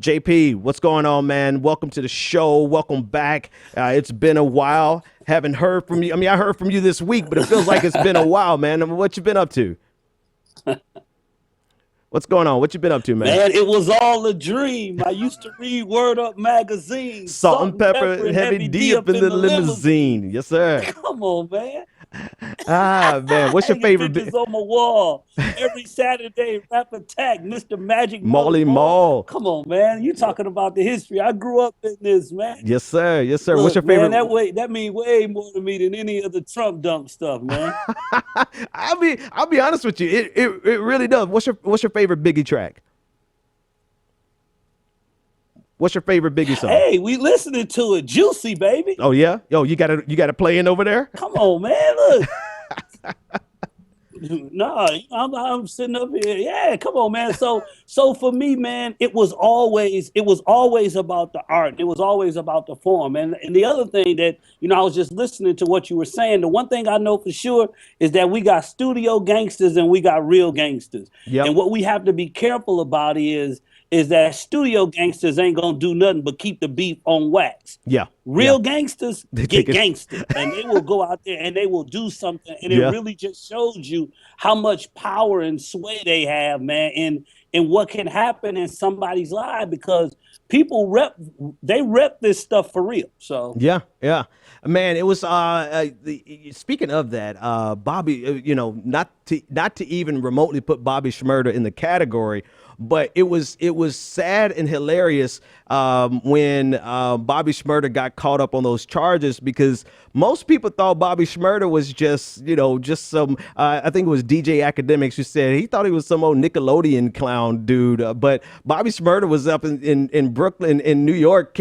JP, what's going on, man? Welcome to the show. Welcome back. It's been a while. Haven't heard from you. I mean, I heard from you this week, but it feels like it's been a while, man. I mean, what you been up to? What's going on? What you been up to, man? Man, it was all a dream. I used to read Word Up magazine. Salt and pepper and heavy D up in the limousine. Yes, sir. Come on, man. Man, what's your favorite? Pictures on my wall every Saturday. Rap Attack, Mr. Magic Molly Mall. Come on, man. You talking about the history? I grew up in this, man. Yes, sir. Yes, sir. Look, what's your favorite? Man, that means way more to me than any of the Trump dump stuff, man. I'll be honest with you. It really does. What's your favorite Biggie track? What's your favorite Biggie song? Hey, we listening to it, Juicy, baby. Oh yeah, yo, you got to play in over there. Come on, man, look. No, I'm sitting up here. Yeah, come on, man. So for me, man, it was always about the art. It was always about the form. And the other thing that, I was just listening to what you were saying. The one thing I know for sure is that we got studio gangsters and we got real gangsters. Yep. And what we have to be careful about is that studio gangsters ain't gonna do nothing but keep the beef on wax. Yeah. Real gangsters get gangster, and they will go out there and they will do something. And it really just shows you how much power and sway they have, man, and what can happen in somebody's life, because people rep this stuff for real. So yeah, man, it was speaking of that, Bobby, not to even remotely put Bobby Shmurda in the category, but it was sad and hilarious when Bobby Shmurda got caught up on those charges, because most people thought Bobby Shmurda was just some, I think it was DJ Academics who said he thought he was some old Nickelodeon clown dude. But Bobby Shmurda was up in Brooklyn, in New York,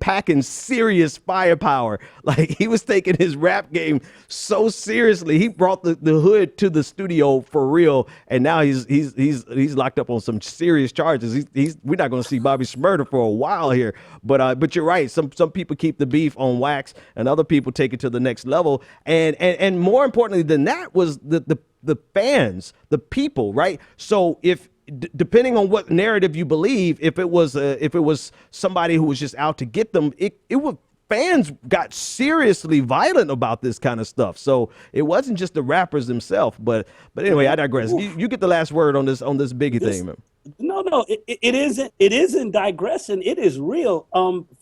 packing serious firepower. Like, he was taking his rap game so seriously. He brought the hood to the studio for real. And now he's locked up on some serious charges. We're not going to see Bobby Shmurda for a while here, but you're right. Some people keep the beef on wax, and other people take it to the next level. And more importantly than that was the fans, the people, right? So if depending on what narrative you believe, if it was somebody who was just out to get them, it would. Fans got seriously violent about this kind of stuff. So it wasn't just the rappers themselves. But anyway, I digress. You get the last word on this Biggie thing, man. No, it isn't. It isn't digressing. It is real.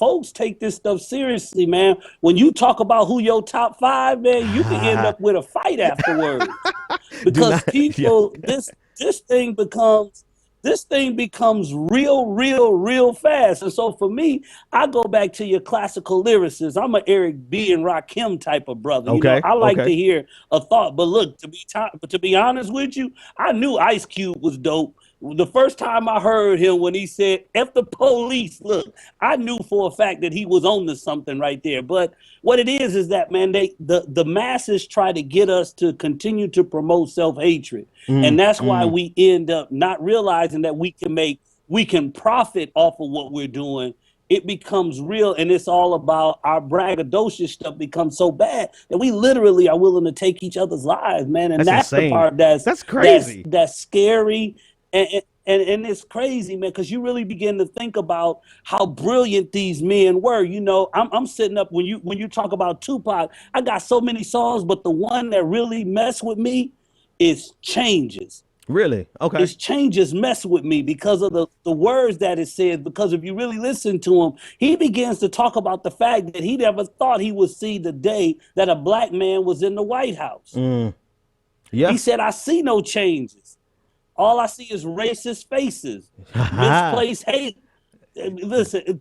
Folks take this stuff seriously, man. When you talk about who your top 5, man, you can end up with a fight afterwards, because people, this thing becomes real fast. And so for me, I go back to your classical lyricists. I'm an Eric B. and Rakim type of brother. Okay. I like to hear a thought. But look, to be honest with you, I knew Ice Cube was dope. The first time I heard him when he said, F the police, look, I knew for a fact that he was on to something right there. But what it is that, man, the masses try to get us to continue to promote self-hatred. And that's why we end up not realizing that we can profit off of what we're doing. It becomes real, and it's all about our braggadocious stuff becomes so bad that we literally are willing to take each other's lives, man. And that's the part that's crazy. That's scary. And it's crazy, man, because you really begin to think about how brilliant these men were. I'm sitting up when you talk about Tupac. I got so many songs, but the one that really messed with me is Changes. Really? Okay. It's Changes mess with me because of the words that it says. Because if you really listen to him, he begins to talk about the fact that he never thought he would see the day that a black man was in the White House. Yeah. He said, I see no changes. All I see is racist faces, misplaced hate. Listen,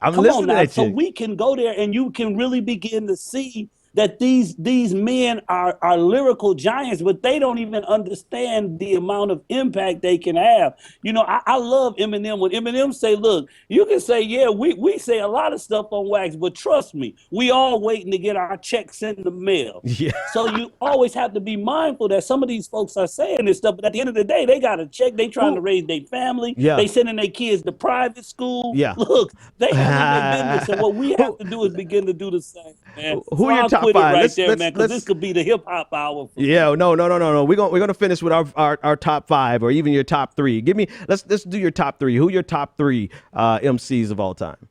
I'm listening at you. So we can go there, and you can really begin to see that these men are lyrical giants, but they don't even understand the amount of impact they can have. I love Eminem. When Eminem say, look, you can say, yeah, we say a lot of stuff on wax, but trust me, we all waiting to get our checks in the mail. Yeah. So you always have to be mindful that some of these folks are saying this stuff, but at the end of the day, they got a check. They trying to raise their family. Yeah. They sending their kids to private school. Yeah. Look, they have their business, and what we have to do is begin to do the same. man. Who So are your I'll top quit it five? right there, man, because this could be the hip hop hour for me. Yeah, no. We're gonna finish with our top five or even your top three. Give me let's do your top three. Who are your top three MCs of all time?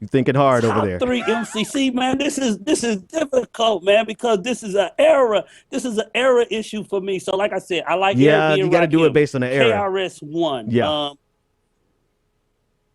You thinking hard over Top there. three MCC, man. This is difficult, man, because this is an era issue for me. So, like I said, I like Eric Yeah, B you and got to do it Rakim. based on the era. KRS One. Yeah.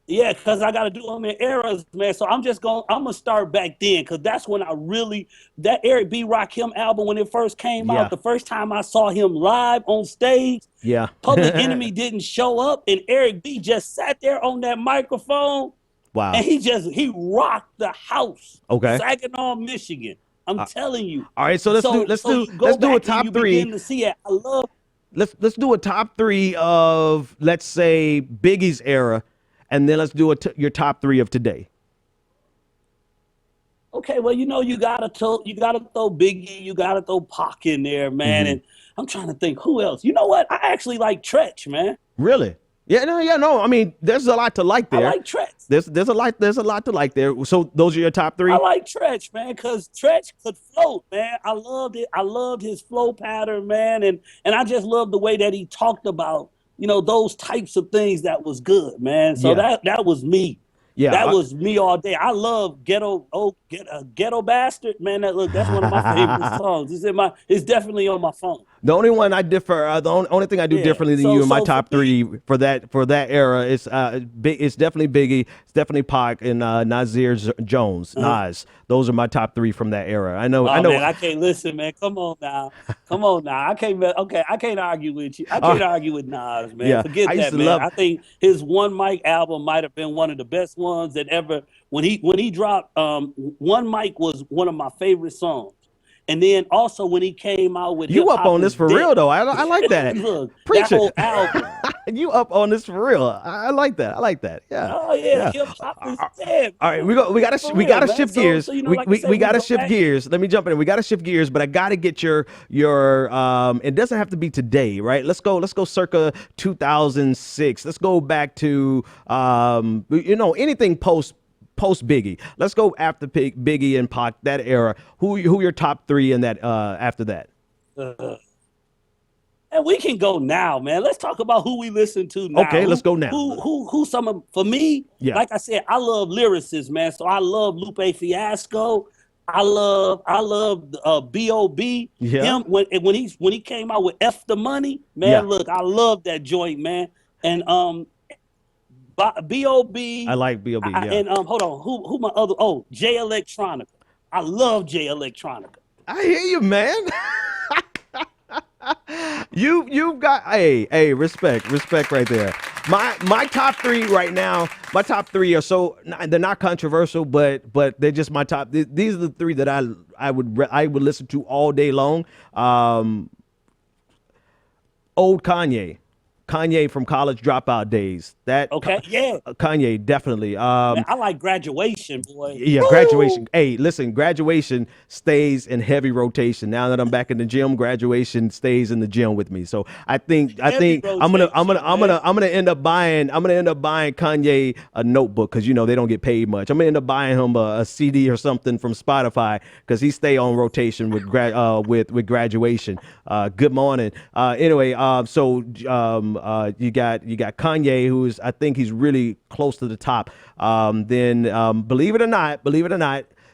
Yeah, because I got to do them in eras, man. So I'm gonna start back then, because that's when that Eric B. Rakim album, when it first came Yeah. out, the first time I saw him live on stage, Yeah. Public Enemy didn't show up, and Eric B just sat there on that microphone, Wow. and he rocked the house. Okay. Saginaw, Michigan. I'm telling you. All right, so let's do a top three. Begin to see it. I love. Let's do a top three of, let's say, Biggie's era, and then let's do your top three of today. Okay, well, you gotta throw Biggie, you gotta throw Pac in there, man. And I'm trying to think who else. You know what? I actually like Tretch, man. Really? Yeah, no. I mean, there's a lot to like there. I like Tretch. There's a lot to like there. So those are your top three? I like Tretch, man, because Tretch could float, man. I loved it. I loved his flow pattern, man, and I just loved the way that he talked about, those types of things. That was good, man. So that was me. Yeah, that was me all day. I love Ghetto Bastard, man. That's one of my favorite songs. It's definitely on my phone. The only one I differ, the only thing I do differently than you in my top three for that era is it's definitely Biggie, it's definitely Pac, and Nasir Jones, Nas. Those are my top three from that era. I know. Man, I can't listen, man. Come on now. I can't argue with you. I can't argue with Nas, man. Yeah, Forget that, man. I think his One Mic album might have been one of the best ones that ever. When he dropped One Mic was one of my favorite songs. And then also when he came out with You up on this for real though. I like that. Look, Preach that whole it. album. You up on this for real. I like that. Yeah. Oh yeah. Hip hop is dead. All right, we gotta shift gears. We gotta shift gears. Let me jump in. We gotta shift gears, but I gotta get your it doesn't have to be today, right? Let's go circa 2006. Let's go back to anything post Biggie. Let's go after Biggie and Pac, that era. Who your top three in that after that? And we can go now, man. Let's talk about who we listen to now. Okay, let's go now. Who for me, like I said, I love lyricists, man. So I love Lupe Fiasco. I love B.O.B. Yeah. Him when he came out with F the Money, man. Yeah. Look, I love that joint, man. And B.O.B. I like B.O.B. Yeah. And hold on, who my other? Oh, Jay Electronica. I love Jay Electronica. I hear you, man. You've got respect right there. My top three right now. My top three are they're not controversial, but they're just my top. These are the three that I would listen to all day long. Old Kanye from College Dropout days. Kanye definitely. Man, I like Graduation, boy. Yeah, Woo! Graduation. Hey, listen, Graduation stays in heavy rotation. Now that I'm back in the gym, Graduation stays in the gym with me. So I think I'm gonna end up buying Kanye a notebook because they don't get paid much. I'm gonna end up buying him a CD or something from Spotify because he stay on rotation with Graduation. Good morning. Anyway, you got Kanye, I think he's really close to the top. Then believe it or not,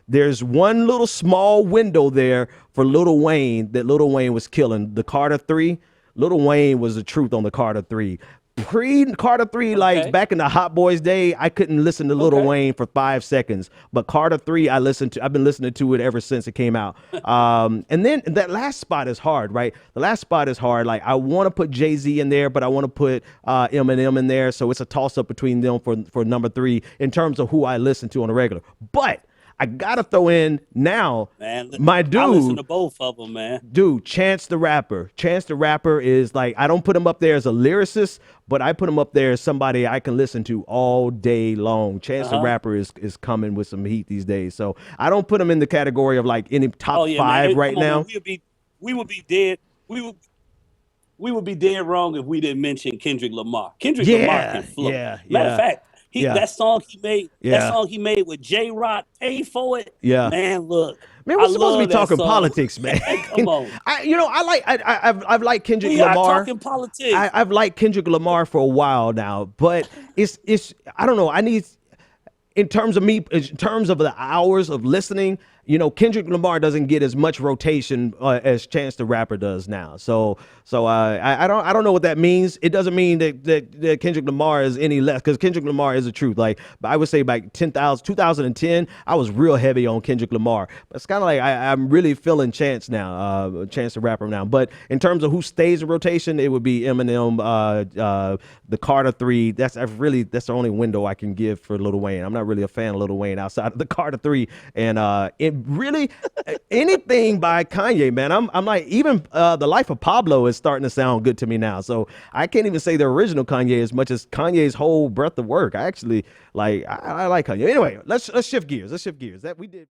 there's one little small window there for Lil Wayne that Lil Wayne was killing. The Carter 3. Lil Wayne was the truth on the Carter 3. Pre-Carter 3, like back in the Hot Boys day, I couldn't listen to Lil Wayne for 5 seconds. But Carter 3, I've been listening to it ever since it came out. And then that last spot is hard, right? The last spot is hard. Like, I want to put Jay-Z in there, but I want to put Eminem in there. So it's a toss-up between them for number 3 in terms of who I listen to on a regular. But I gotta throw in now, man, my dude. I listen to both of them, man. Dude, Chance the Rapper. Chance the Rapper is like, I don't put him up there as a lyricist, but I put him up there as somebody I can listen to all day long. Chance the Rapper is coming with some heat these days. So I don't put him in the category of like any top 5 man. right now. We would be dead. We would be dead wrong if we didn't mention Kendrick Lamar. Kendrick Lamar can flow. Yeah. Matter of fact, Yeah. That song he made, that Yeah. song he made with J Rock, Pay For It. Yeah. Man, look, Man, I we're supposed to be love that talking song. politics, man. Come on. I've liked Kendrick We are Lamar. talking politics. I've liked Kendrick Lamar for a while now, but it's I don't know. I need in terms of me, in terms of the hours of listening, Kendrick Lamar doesn't get as much rotation as Chance the Rapper does now. So I don't know what that means. It doesn't mean that Kendrick Lamar is any less, because Kendrick Lamar is the truth. Like I would say by 2010, I was real heavy on Kendrick Lamar. But it's kind of like I'm really feeling Chance now, Chance the Rapper now. But in terms of who stays in rotation, it would be Eminem, the Carter Three. That's the only window I can give for Lil Wayne. I'm not really a fan of Lil Wayne outside of the Carter Three, and it really anything by Kanye, man. I'm like, even The Life of Pablo is starting to sound good to me now. So I can't even say the original Kanye as much as Kanye's whole breadth of work. I actually like I like Kanye. Anyway, let's shift gears. That we did.